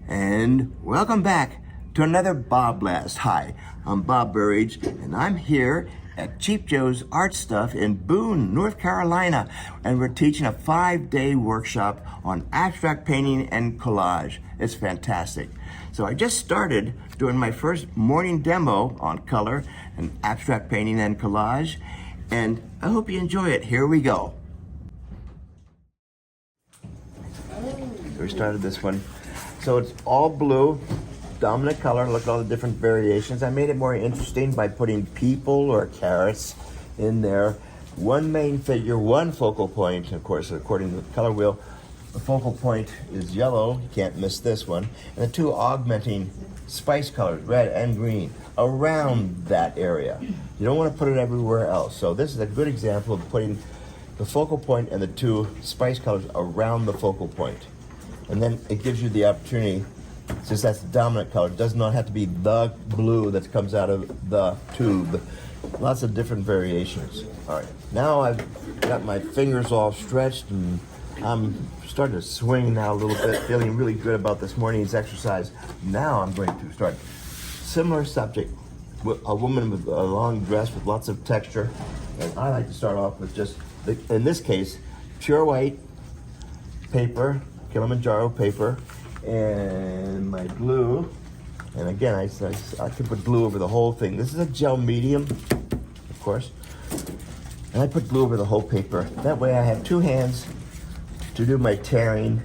And welcome back to another BobBlast. Hi, I'm Bob Burridge, and I'm here at Cheap Joe's Art Stuff in Boone, North Carolina, and we're teaching a 5-day workshop on abstract painting and collage. It's fantastic. So I just started doing my first morning demo on color and abstract painting and collage, and I hope you enjoy it. Here we go. We started this one. So it's all blue, dominant color. Look at all the different variations. I made it more interesting by putting people or carrots in there. One main figure, one focal point. And of course, according to the color wheel, the focal point is yellow. You can't miss this one. And the two augmenting spice colors, red and green, around that area. You don't want to put it everywhere else. So this is a good example of putting the focal point and the two spice colors around the focal point. And then it gives you the opportunity, since that's the dominant color, it does not have to be the blue that comes out of the tube. Lots of different variations. All right, now I've got my fingers all stretched and I'm starting to swing now a little bit, feeling really good about this morning's exercise. Now I'm going to start. Similar subject, a woman with a long dress with lots of texture. And I like to start off with just, in this case, pure white paper, Kilimanjaro paper, and my glue. And again, I could put glue over the whole thing. This is a gel medium, of course. And I put glue over the whole paper. That way I have two hands to do my tearing,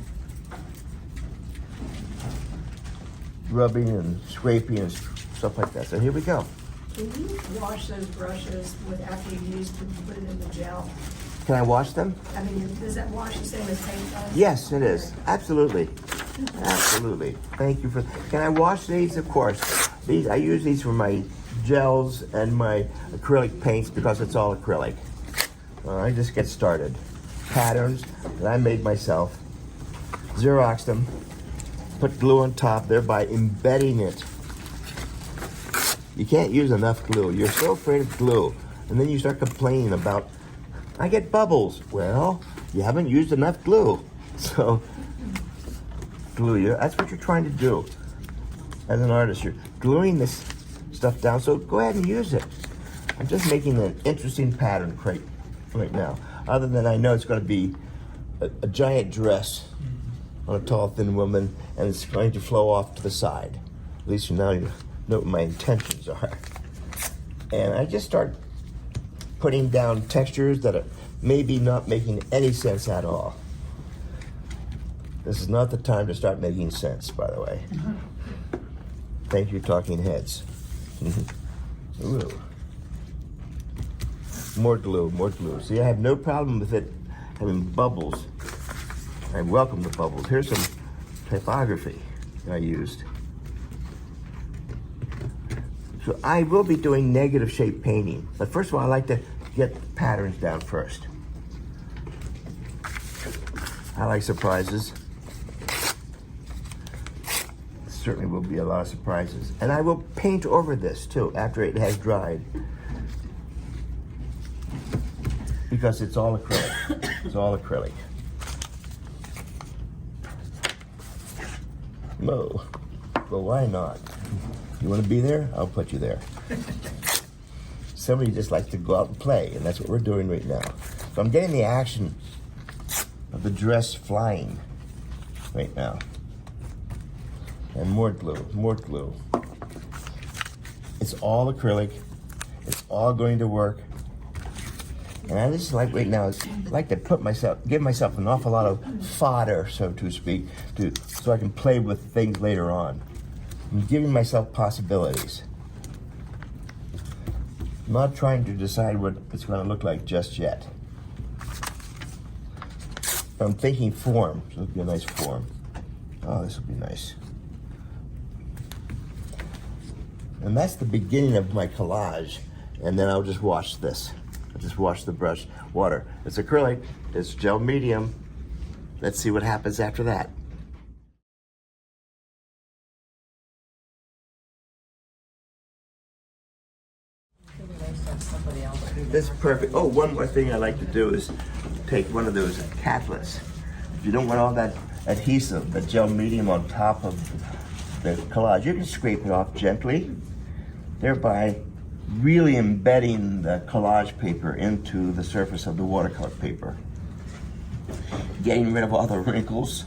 rubbing and scraping and stuff like that. So here we go. Can you wash those brushes after you use them to put it in the gel? Can I wash them? I mean, does that wash the same as paint does? Yes, it is. Absolutely. Absolutely. Thank you for. Can I wash these? Of course. These I use these for my gels and my acrylic paints because it's all acrylic. I just get started. Patterns that I made myself. Xeroxed them. Put glue on top, thereby embedding it. You can't use enough glue. You're so afraid of glue. And then you start complaining about, I get bubbles. Well, you haven't used enough glue. So, glue, that's what you're trying to do. As an artist, you're gluing this stuff down, so go ahead and use it. I'm just making an interesting pattern right now. Other than I know it's going to be a giant dress on a tall, thin woman, and it's going to flow off to the side. At least now you know what my intentions are. And I just start putting down textures that are maybe not making any sense at all. This is not the time to start making sense, by the way. Thank you, talking heads. Ooh. More glue, more glue. See, I have no problem with it having bubbles. I welcome the bubbles. Here's some typography I used. So I will be doing negative shape painting, but first of all, I like to get the patterns down first. I like surprises. Certainly will be a lot of surprises. And I will paint over this too after it has dried. Because it's all acrylic. It's all acrylic. No. Well, why not? You want to be there? I'll put you there. Somebody just likes to go out and play, and that's what we're doing right now. So I'm getting the action of the dress flying right now. And more glue, more glue. It's all acrylic. It's all going to work. And I just like right now, I like to give myself an awful lot of fodder, so to speak, so I can play with things later on. I'm giving myself possibilities. I'm not trying to decide what it's going to look like just yet. I'm thinking form. So it'll be a nice form. Oh, this will be nice. And that's the beginning of my collage. And then I'll just wash this. I'll just wash the brush. Water. It's acrylic. It's gel medium. Let's see what happens after that. This is perfect. Oh, one more thing I like to do is take one of those catlets. If you don't want all that adhesive, the gel medium on top of the collage. You can scrape it off gently, thereby really embedding the collage paper into the surface of the watercolor paper. Getting rid of all the wrinkles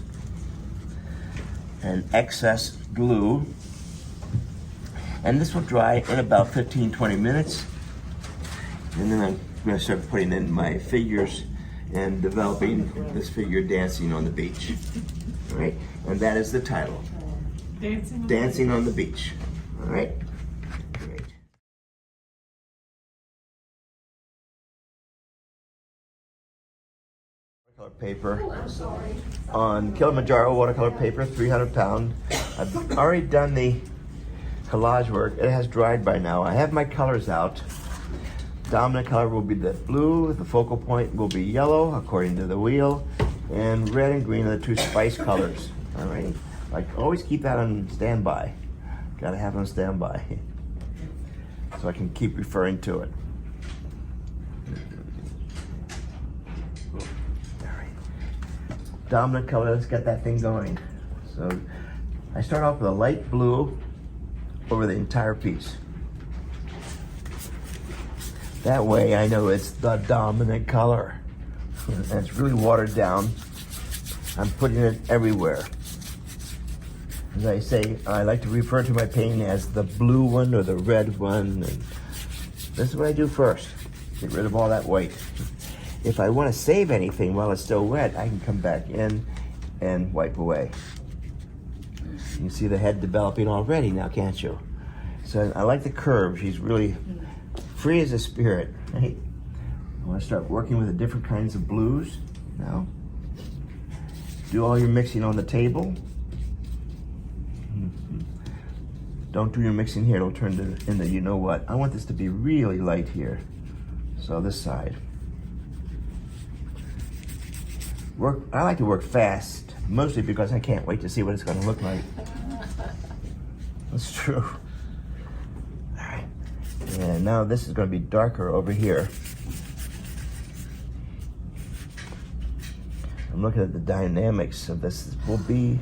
and excess glue. And this will dry in about 15-20 minutes. And then I'm going to start putting in my figures and developing this figure dancing on the beach. All right, and that is the title. Dancing on the beach. All right. Great. Watercolor paper on Kilimanjaro watercolor paper, 300 pound. I've already done the collage work. It has dried by now. I have my colors out. Dominant color will be the blue, the focal point will be yellow according to the wheel, and red and green are the two spice colors. All right, like always keep that on standby. Gotta have it on standby so I can keep referring to it. All right, dominant color, let's get that thing going. So I start off with a light blue over the entire piece. That way I know it's the dominant color. And it's really watered down. I'm putting it everywhere. As I say, I like to refer to my painting as the blue one or the red one. And this is what I do first. Get rid of all that white. If I want to save anything while it's still wet, I can come back in and wipe away. You can see the head developing already now, can't you? So I like the curve. She's really free as a spirit, right? I want to start working with the different kinds of blues now. Do all your mixing on the table. Don't do your mixing here, it'll turn into you know what. I want this to be really light here. So this side. I like to work fast, mostly because I can't wait to see what it's going to look like. That's true. And now this is going to be darker over here. I'm looking at the dynamics of this. This will be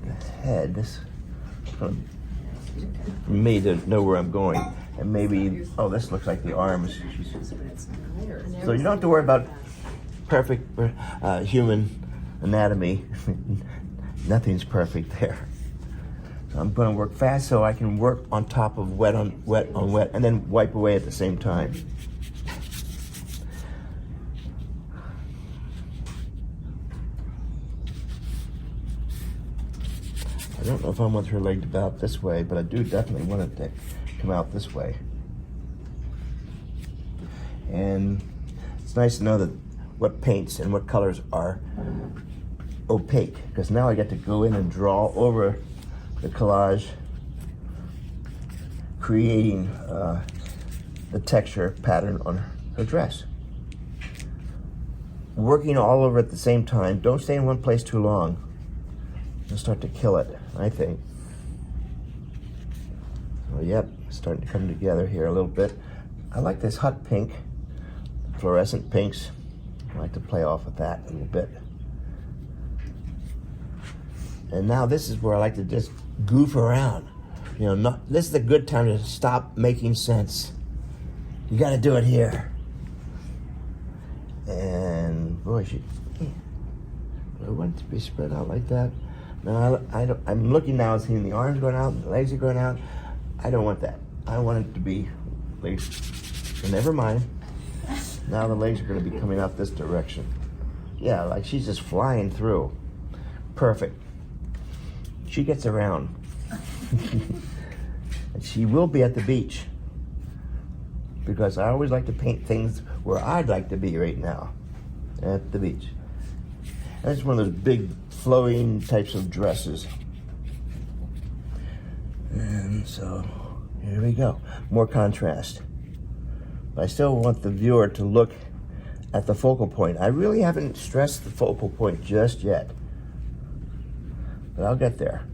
the head. This for me to know where I'm going. And maybe, oh, this looks like the arms. So you don't have to worry about perfect human anatomy. Nothing's perfect there. I'm going to work fast so I can work on top of wet on wet on wet and then wipe away at the same time. I don't know if I want her leg to bow this way, but I do definitely want it to come out this way. And it's nice to know that what paints and what colors are opaque, because now I get to go in and draw over the collage, creating the texture pattern on her dress. Working all over at the same time. Don't stay in one place too long. You'll start to kill it, I think. So yep, starting to come together here a little bit. I like this hot pink, fluorescent pinks. I like to play off with that a little bit. And now this is where I like to just goof around. You know, this is a good time to stop making sense. You got to do it here. And boy, I want it to be spread out like that. Now I'm looking now and seeing the arms going out, the legs are going out. I don't want that. I want it to be legs. So never mind. Now the legs are going to be coming out this direction. Yeah, like she's just flying through. Perfect. She gets around. And she will be at the beach, because I always like to paint things where I'd like to be right now, at the beach. And it's one of those big flowing types of dresses. And so here we go, more contrast. But I still want the viewer to look at the focal point. I really haven't stressed the focal point just yet, but I'll get there.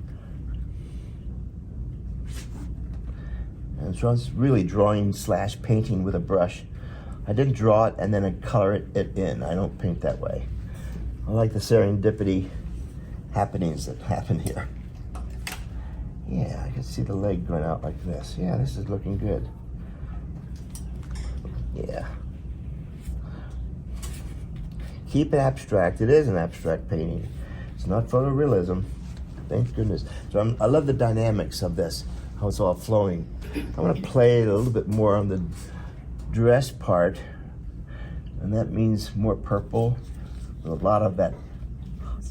And so it's really drawing / painting with a brush. I didn't draw it and then I color it in. I don't paint that way. I like the serendipity happenings that happen here. Yeah, I can see the leg going out like this. Yeah, this is looking good. Yeah. Keep it abstract. It is an abstract painting. It's not photorealism. Thank goodness. So I love the dynamics of this, how it's all flowing. I want to play it a little bit more on the dress part, and that means more purple, a lot of that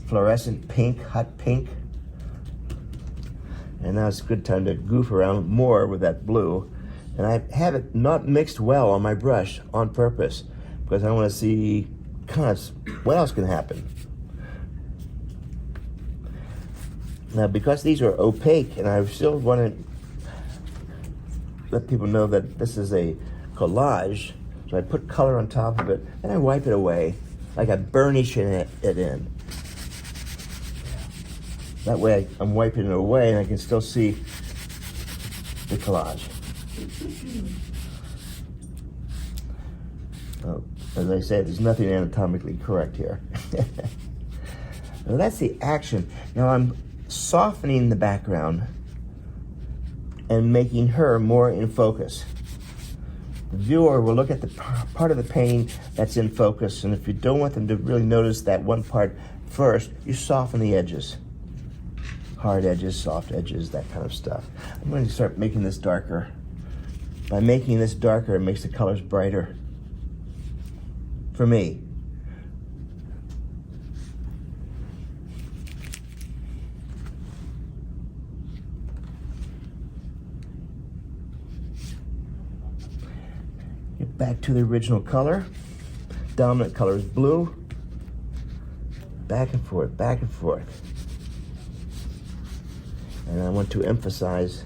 fluorescent pink, hot pink. And now it's a good time to goof around more with that blue. And I have it not mixed well on my brush on purpose because I want to see kind of what else can happen. Now, because these are opaque, and I still want to let people know that this is a collage, so I put color on top of it, and I wipe it away, like I'm burnishing it in. That way I'm wiping it away and I can still see the collage. Oh, as I said, there's nothing anatomically correct here. Now that's the action. Now I'm softening the background and making her more in focus. The viewer will look at the part of the painting that's in focus, and if you don't want them to really notice that one part first, you soften the edges. Hard edges, soft edges, that kind of stuff. I'm going to start making this darker. By making this darker, it makes the colors brighter. For me. Get back to the original color. Dominant color is blue. Back and forth, back and forth. And I want to emphasize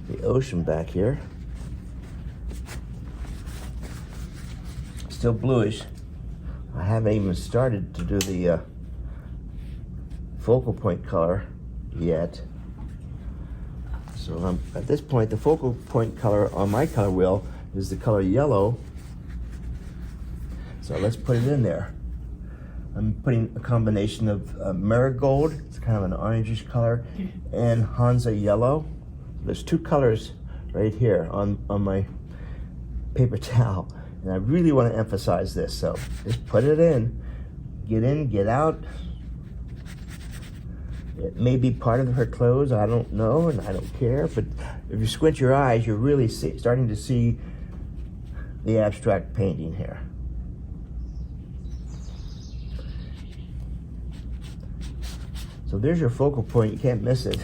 the ocean back here. Still bluish. I haven't even started to do the focal point color yet. So at this point, the focal point color on my color wheel is the color yellow. So let's put it in there. I'm putting a combination of marigold, it's kind of an orangish color, and Hansa yellow. There's two colors right here on my paper towel, and I really want to emphasize this, so just put it in, get out. It may be part of her clothes, I don't know, and I don't care, but if you squint your eyes, you're really starting to see the abstract painting here. So there's your focal point, you can't miss it.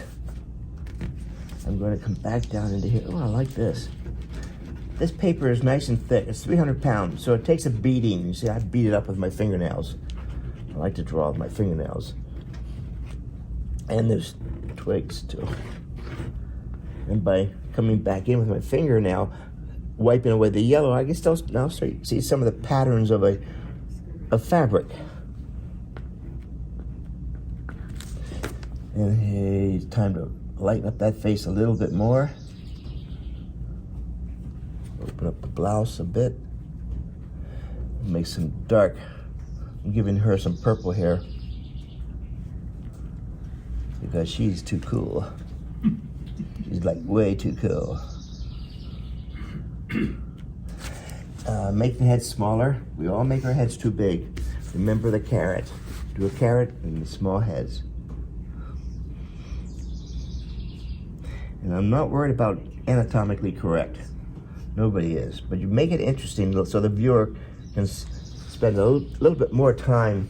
I'm going to come back down into here. Oh, I like this. This paper is nice and thick. It's 300 pounds, so it takes a beating. You see, I beat it up with my fingernails. I like to draw with my fingernails. And there's twigs too. And by coming back in with my finger now, wiping away the yellow, I can still now see some of the patterns of fabric. And hey, it's time to lighten up that face a little bit more. Open up the blouse a bit. Make some dark. I'm giving her some purple hair because she's too cool. She's like way too cool. Make the head smaller. We all make our heads too big. Remember the carrot. Do a carrot and the small heads. And I'm not worried about anatomically correct. Nobody is. But you make it interesting so the viewer can spend a little bit more time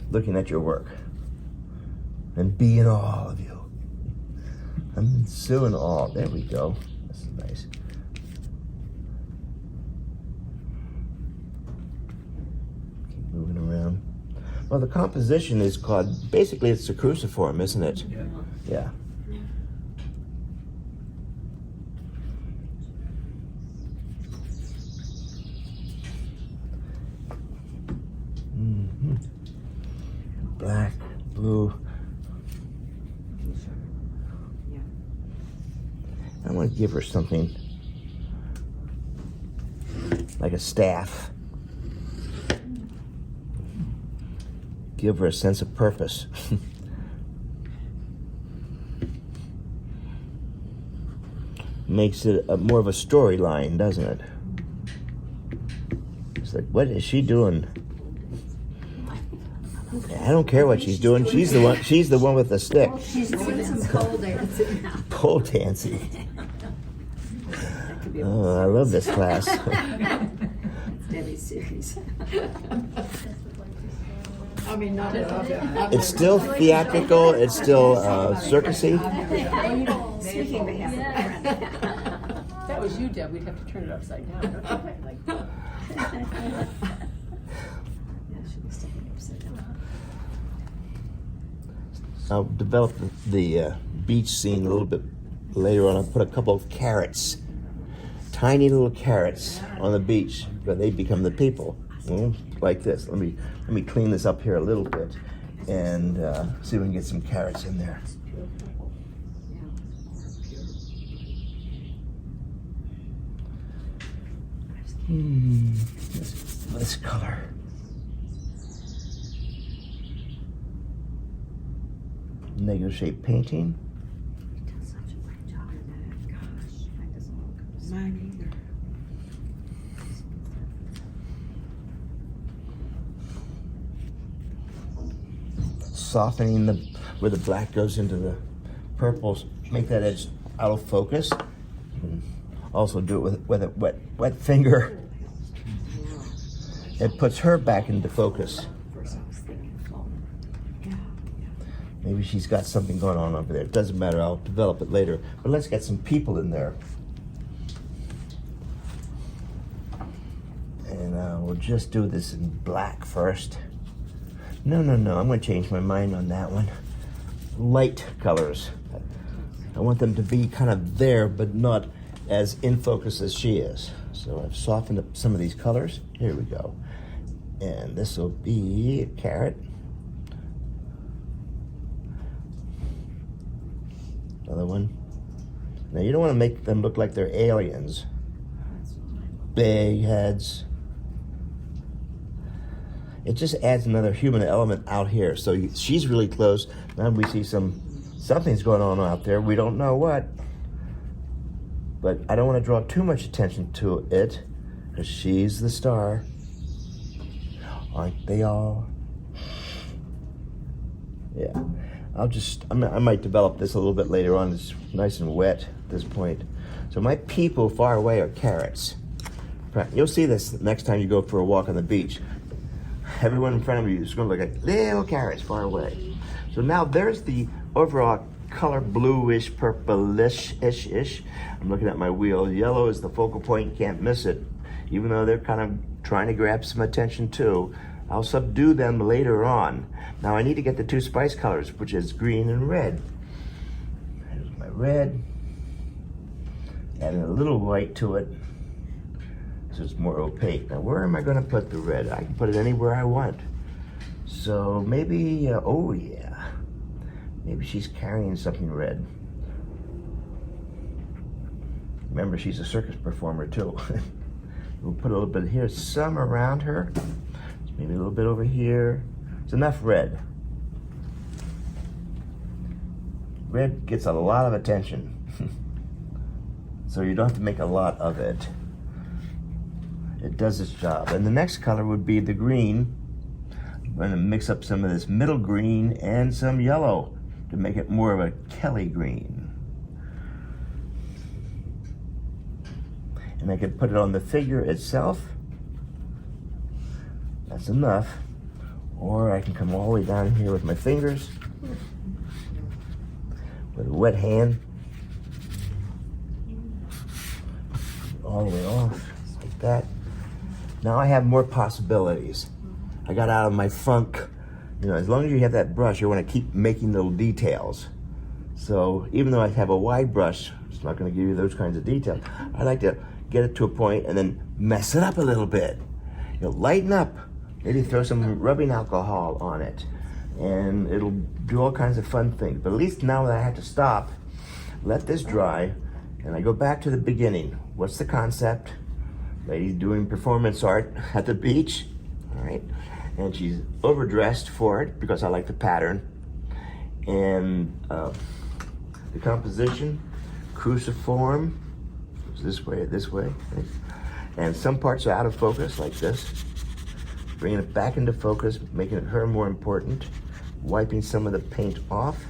looking at your work. And be in awe of you. I'm so in awe. There we go. That's nice. Keep moving around. Well, the composition is called, basically it's a cruciform, isn't it? Yeah. Yeah. Black, blue. I want to give her something like a staff. Give her a sense of purpose. makes it more of a storyline, doesn't it? It's like, what is she doing? I don't care what she's doing. She's the one. She's the one with the stick. She's doing some pole dancing now. Pole dancing. Oh, I love this class. Debbie's series. I mean, not at all. It's still theatrical. It's still circusy. Speaking of having That was you, Deb. We'd have to turn it upside down. I'll develop the beach scene a little bit later on. I'll put a couple of carrots, tiny little carrots on the beach, but they become the people. Like this. Let me clean this up here a little bit, and see if we can get some carrots in there. This color. Negative shape painting. He does such a great job of that. Gosh, that doesn't look mine either. Softening where the black goes into the purples, make that edge out of focus. And also do it with a wet finger. It puts her back into focus. First I was thinking flown. Yeah. Maybe she's got something going on over there. It doesn't matter, I'll develop it later. But let's get some people in there. And we'll just do this in black first. No, I'm going to change my mind on that one. Light colors. I want them to be kind of there, but not as in focus as she is. So I've softened up some of these colors. Here we go. And this will be a carrot. Another one. Now you don't want to make them look like they're aliens. Big heads. It just adds another human element out here. So she's really close. Now we see something's going on out there. We don't know what. But I don't want to draw too much attention to it, because she's the star. Aren't they all? Yeah. I might develop this a little bit later on. It's nice and wet at this point. So my people far away are carrots. You'll see this next time you go for a walk on the beach. Everyone in front of you is going to look like little carrots far away. So now there's the overall color, bluish, purplish-ish. I'm looking at my wheel. Yellow is the focal point, can't miss it. Even though they're kind of trying to grab some attention too. I'll subdue them later on. Now I need to get the two spice colors, which is green and red. There's my red. Adding a little white to it, so it's more opaque. Now where am I going to put the red? I can put it anywhere I want. So maybe, oh yeah, maybe she's carrying something red. Remember, she's a circus performer too. We'll put a little bit here, some around her, maybe a little bit over here. It's enough red. Red gets a lot of attention. So you don't have to make a lot of it. It does its job. And the next color would be the green. I'm going to mix up some of this middle green and some yellow to make it more of a Kelly green. And I could put it on the figure itself. That's enough. Or I can come all the way down here with my fingers with a wet hand. All the way off, like that. Now I have more possibilities. I got out of my funk. You know, as long as you have that brush, you want to keep making little details. So even though I have a wide brush, it's not going to give you those kinds of details. I like to get it to a point and then mess it up a little bit. You know, lighten up. Maybe throw some rubbing alcohol on it, and it'll do all kinds of fun things. But at least now that I have to stop, let this dry, and I go back to the beginning. What's the concept? Lady's doing performance art at the beach, all right? And she's overdressed for it because I like the pattern. And the composition, cruciform, this way or this way. And some parts are out of focus, like this. Bringing it back into focus, making her more important. Wiping some of the paint off.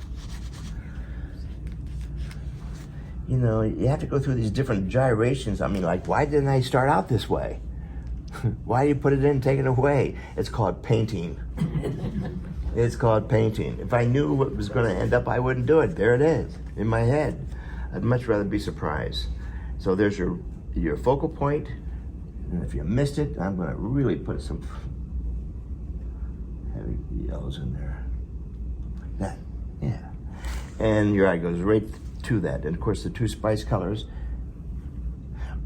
You know, you have to go through these different gyrations. I mean, like, why didn't I start out this way? Why do you put it in and take it away? It's called painting. It's called painting. If I knew what was going to end up, I wouldn't do it. There it is, in my head. I'd much rather be surprised. So there's your focal point. And if you missed it, I'm going to really put some heavy yellows in there. Like that, yeah. And your eye goes right to that. And of course, the two spice colors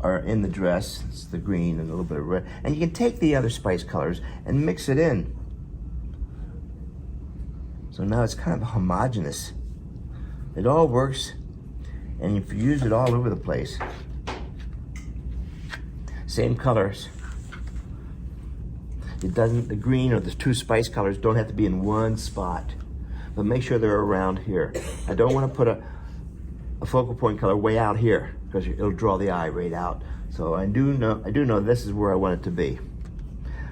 are in the dress. It's the green and a little bit of red. And you can take the other spice colors and mix it in. So now it's kind of homogeneous. It all works, and if you use it all over the place. Same colors. It doesn't, the green or the two spice colors don't have to be in one spot, but make sure they're around here. I don't want to put a focal point color way out here because it'll draw the eye right out. So I do know this is where I want it to be.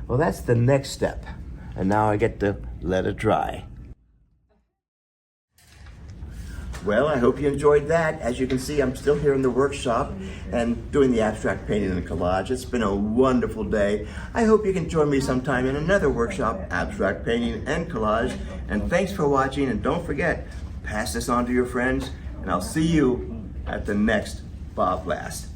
Well, that's the next step. And now I get to let it dry. Well, I hope you enjoyed that. As you can see, I'm still here in the workshop and doing the abstract painting and collage. It's been a wonderful day. I hope you can join me sometime in another workshop, abstract painting and collage. And thanks for watching, and don't forget, pass this on to your friends, and I'll see you at the next BobBlast.